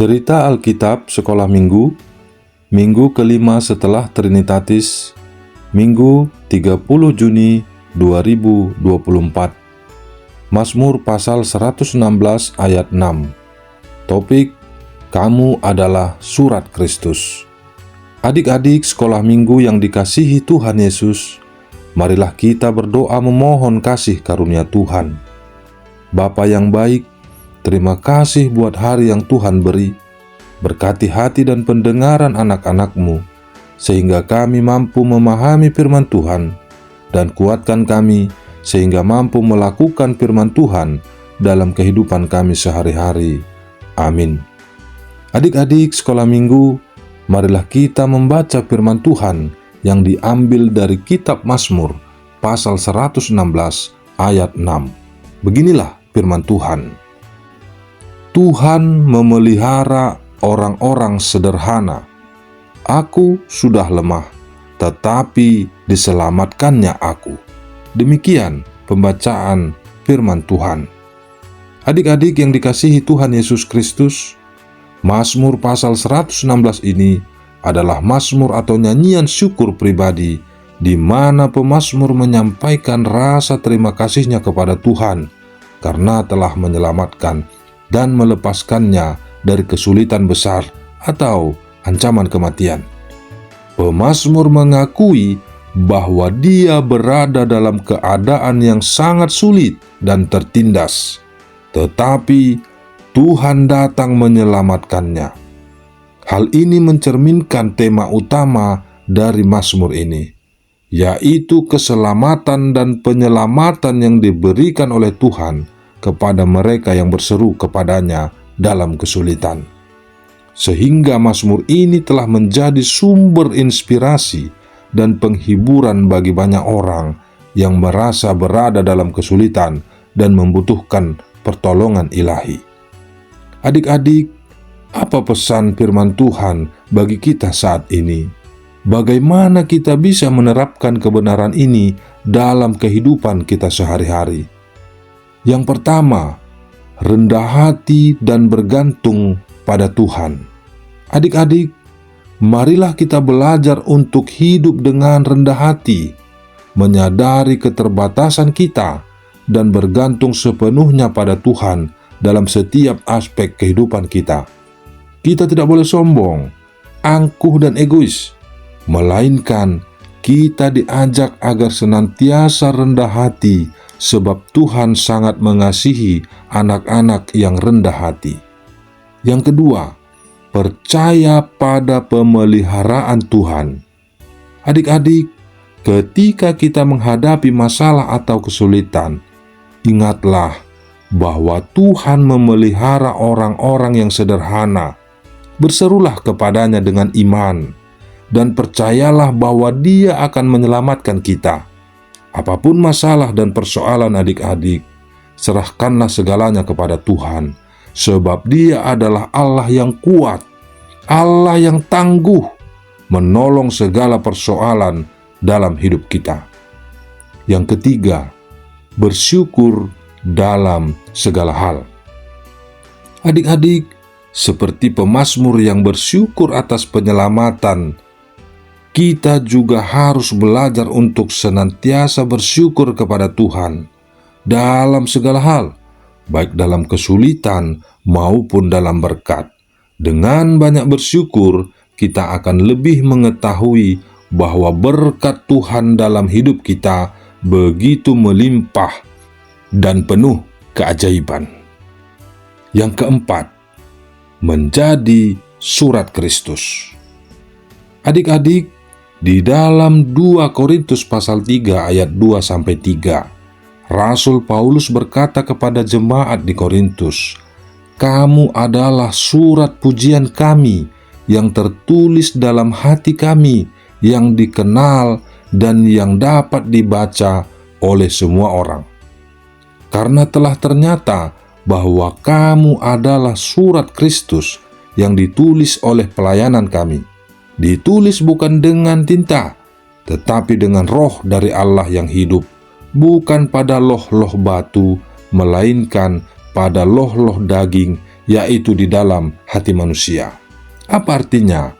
Cerita Alkitab Sekolah Minggu, Minggu kelima setelah Trinitatis, Minggu 30 Juni 2024. Mazmur pasal 116 ayat 6. Topik, kamu adalah surat Kristus. Adik-adik sekolah minggu yang dikasihi Tuhan Yesus, marilah kita berdoa memohon kasih karunia Tuhan. Bapa yang baik, terima kasih buat hari yang Tuhan beri. Berkati hati dan pendengaran anak-anak-Mu, sehingga kami mampu memahami firman Tuhan, dan kuatkan kami sehingga mampu melakukan firman Tuhan dalam kehidupan kami sehari-hari. Amin. Adik-adik sekolah minggu, marilah kita membaca firman Tuhan yang diambil dari kitab Mazmur pasal 116 ayat 6. Beginilah firman Tuhan. Tuhan memelihara orang-orang sederhana. Aku sudah lemah, tetapi diselamatkannya aku. Demikian pembacaan firman Tuhan. Adik-adik yang dikasihi Tuhan Yesus Kristus, Mazmur pasal 116 ini adalah mazmur atau nyanyian syukur pribadi di mana pemazmur menyampaikan rasa terima kasihnya kepada Tuhan karena telah menyelamatkan dan melepaskannya dari kesulitan besar atau ancaman kematian. Pemazmur mengakui bahwa dia berada dalam keadaan yang sangat sulit dan tertindas, tetapi Tuhan datang menyelamatkannya. Hal ini mencerminkan tema utama dari mazmur ini, yaitu keselamatan dan penyelamatan yang diberikan oleh Tuhan kepada mereka yang berseru kepadanya dalam kesulitan. Sehingga mazmur ini telah menjadi sumber inspirasi dan penghiburan bagi banyak orang yang merasa berada dalam kesulitan dan membutuhkan pertolongan ilahi. Adik-adik, apa pesan firman Tuhan bagi kita saat ini? Bagaimana kita bisa menerapkan kebenaran ini dalam kehidupan kita sehari-hari? Yang pertama, rendah hati dan bergantung pada Tuhan. Adik-adik, marilah kita belajar untuk hidup dengan rendah hati, menyadari keterbatasan kita, dan bergantung sepenuhnya pada Tuhan dalam setiap aspek kehidupan kita. Kita tidak boleh sombong, angkuh, dan egois, melainkan kita diajak agar senantiasa rendah hati, sebab Tuhan sangat mengasihi anak-anak yang rendah hati. Yang kedua, percaya pada pemeliharaan Tuhan. Adik-adik, ketika kita menghadapi masalah atau kesulitan, ingatlah bahwa Tuhan memelihara orang-orang yang sederhana. Berserulah kepadanya dengan iman, dan percayalah bahwa Dia akan menyelamatkan kita. Apapun masalah dan persoalan adik-adik, serahkanlah segalanya kepada Tuhan, sebab Dia adalah Allah yang kuat, Allah yang tangguh, menolong segala persoalan dalam hidup kita. Yang ketiga, bersyukur dalam segala hal. Adik-adik, seperti pemazmur yang bersyukur atas penyelamatan, kita juga harus belajar untuk senantiasa bersyukur kepada Tuhan dalam segala hal, baik dalam kesulitan maupun dalam berkat. Dengan banyak bersyukur, kita akan lebih mengetahui bahwa berkat Tuhan dalam hidup kita begitu melimpah dan penuh keajaiban. Yang keempat, menjadi surat Kristus. Adik-adik, di dalam 2 Korintus pasal 3 ayat 2-3, Rasul Paulus berkata kepada jemaat di Korintus, "Kamu adalah surat pujian kami yang tertulis dalam hati kami, yang dikenal dan yang dapat dibaca oleh semua orang. Karena telah ternyata bahwa kamu adalah surat Kristus yang ditulis oleh pelayanan kami. Ditulis bukan dengan tinta, tetapi dengan roh dari Allah yang hidup, bukan pada loh-loh batu, melainkan pada loh-loh daging yaitu di dalam hati manusia. Apa artinya?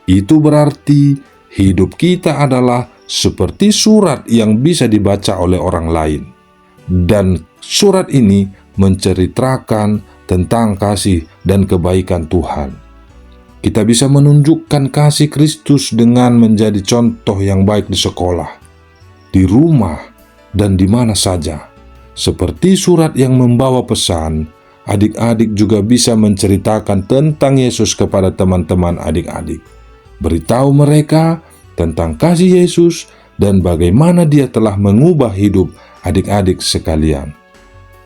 Itu berarti hidup kita adalah seperti surat yang bisa dibaca oleh orang lain. Dan surat ini menceritakan tentang kasih dan kebaikan Tuhan. Kita bisa menunjukkan kasih Kristus dengan menjadi contoh yang baik di sekolah, di rumah, dan di mana saja. Seperti surat yang membawa pesan, adik-adik juga bisa menceritakan tentang Yesus kepada teman-teman adik-adik. Beritahu mereka tentang kasih Yesus dan bagaimana Dia telah mengubah hidup adik-adik sekalian.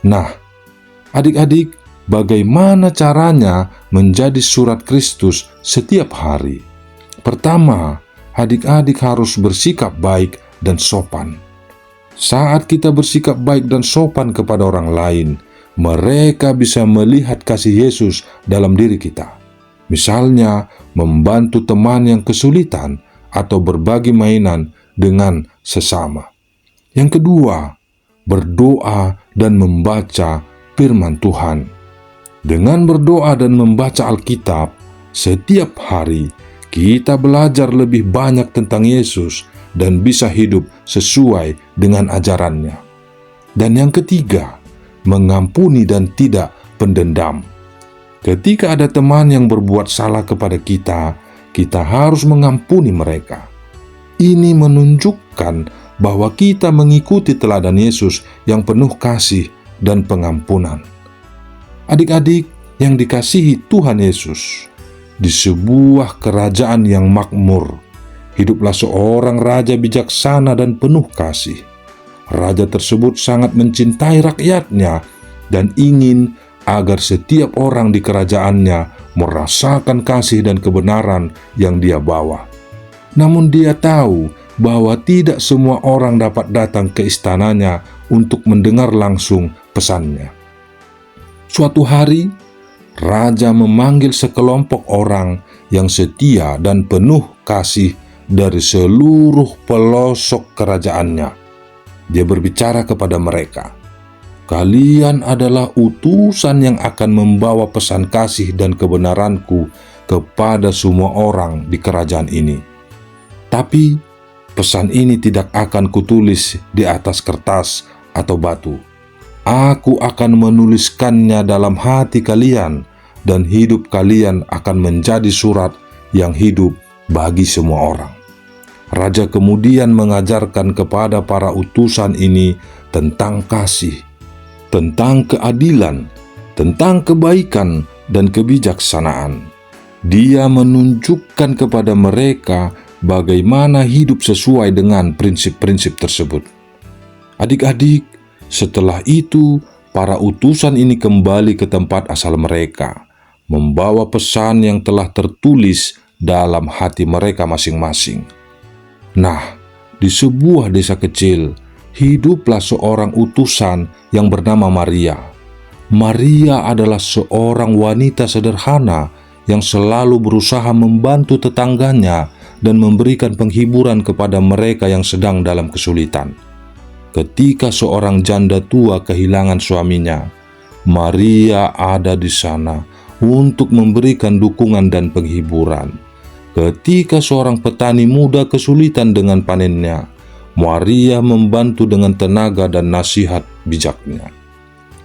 Nah, adik-adik, bagaimana caranya menjadi surat Kristus setiap hari? Pertama, adik-adik harus bersikap baik dan sopan. Saat kita bersikap baik dan sopan kepada orang lain, mereka bisa melihat kasih Yesus dalam diri kita. Misalnya, membantu teman yang kesulitan atau berbagi mainan dengan sesama. Yang kedua, berdoa dan membaca firman Tuhan. Dengan berdoa dan membaca Alkitab, setiap hari kita belajar lebih banyak tentang Yesus dan bisa hidup sesuai dengan ajarannya. Dan yang ketiga, mengampuni dan tidak pendendam. Ketika ada teman yang berbuat salah kepada kita, kita harus mengampuni mereka. Ini menunjukkan bahwa kita mengikuti teladan Yesus yang penuh kasih dan pengampunan. Adik-adik yang dikasihi Tuhan Yesus, di sebuah kerajaan yang makmur, hiduplah seorang raja bijaksana dan penuh kasih. Raja tersebut sangat mencintai rakyatnya dan ingin agar setiap orang di kerajaannya merasakan kasih dan kebenaran yang dia bawa. Namun dia tahu bahwa tidak semua orang dapat datang ke istananya untuk mendengar langsung pesannya. Suatu hari, raja memanggil sekelompok orang yang setia dan penuh kasih dari seluruh pelosok kerajaannya. Dia berbicara kepada mereka, "Kalian adalah utusan yang akan membawa pesan kasih dan kebenaranku kepada semua orang di kerajaan ini. Tapi pesan ini tidak akan kutulis di atas kertas atau batu. Aku akan menuliskannya dalam hati kalian, dan hidup kalian akan menjadi surat yang hidup bagi semua orang." Raja kemudian mengajarkan kepada para utusan ini tentang kasih, tentang keadilan, tentang kebaikan dan kebijaksanaan. Dia menunjukkan kepada mereka bagaimana hidup sesuai dengan prinsip-prinsip tersebut. Adik-adik, setelah itu para utusan ini kembali ke tempat asal mereka, membawa pesan yang telah tertulis dalam hati mereka masing-masing. Nah, di sebuah desa kecil, hiduplah seorang utusan yang bernama Maria. Maria adalah seorang wanita sederhana yang selalu berusaha membantu tetangganya dan memberikan penghiburan kepada mereka yang sedang dalam kesulitan. Ketika seorang janda tua kehilangan suaminya, Maria ada di sana untuk memberikan dukungan dan penghiburan. Ketika seorang petani muda kesulitan dengan panennya, Maria membantu dengan tenaga dan nasihat bijaknya.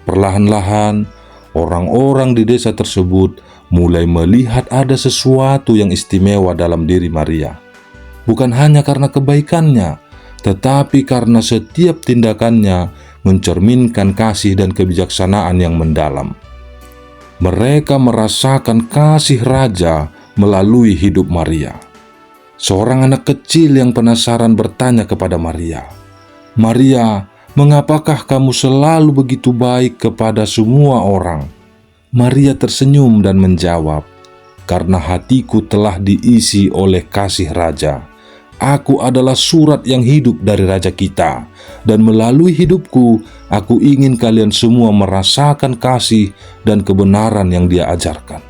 Perlahan-lahan, orang-orang di desa tersebut mulai melihat ada sesuatu yang istimewa dalam diri Maria. Bukan hanya karena kebaikannya, tetapi karena setiap tindakannya mencerminkan kasih dan kebijaksanaan yang mendalam. Mereka merasakan kasih raja melalui hidup Maria. Seorang anak kecil yang penasaran bertanya kepada Maria, "Maria, mengapakah kamu selalu begitu baik kepada semua orang?" Maria tersenyum dan menjawab, "Karena hatiku telah diisi oleh kasih raja. Aku adalah surat yang hidup dari raja kita, dan melalui hidupku, aku ingin kalian semua merasakan kasih dan kebenaran yang Dia ajarkan."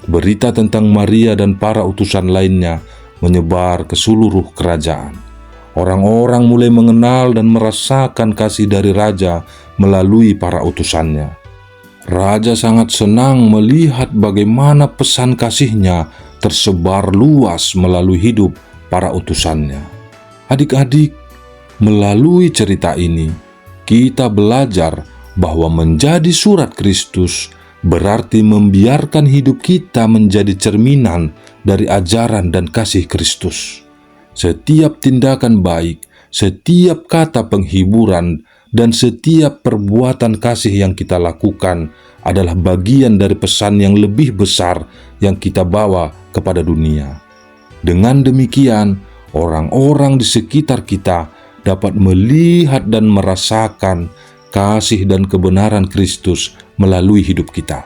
Berita tentang Maria dan para utusan lainnya menyebar ke seluruh kerajaan. Orang-orang mulai mengenal dan merasakan kasih dari raja melalui para utusannya. Raja sangat senang melihat bagaimana pesan kasih-Nya tersebar luas melalui hidup para utusannya. Adik-adik, melalui cerita ini, kita belajar bahwa menjadi surat Kristus berarti membiarkan hidup kita menjadi cerminan dari ajaran dan kasih Kristus. Setiap tindakan baik, setiap kata penghiburan, dan setiap perbuatan kasih yang kita lakukan adalah bagian dari pesan yang lebih besar yang kita bawa kepada dunia. Dengan demikian, orang-orang di sekitar kita dapat melihat dan merasakan kasih dan kebenaran Kristus melalui hidup kita.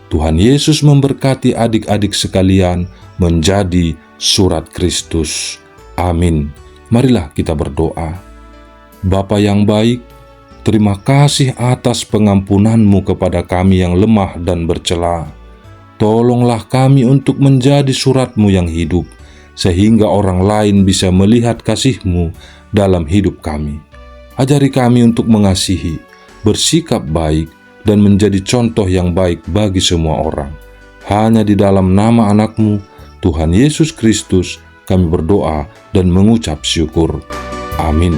Tuhan Yesus memberkati adik-adik sekalian menjadi surat Kristus. Amin. Marilah kita berdoa. Bapa yang baik, terima kasih atas pengampunan-Mu kepada kami yang lemah dan bercela. Tolonglah kami untuk menjadi surat-Mu yang hidup, sehingga orang lain bisa melihat kasih-Mu dalam hidup kami. Ajari kami untuk mengasihi, bersikap baik, dan menjadi contoh yang baik bagi semua orang. Hanya di dalam nama Anak-Mu, Tuhan Yesus Kristus, kami berdoa dan mengucap syukur. Amin.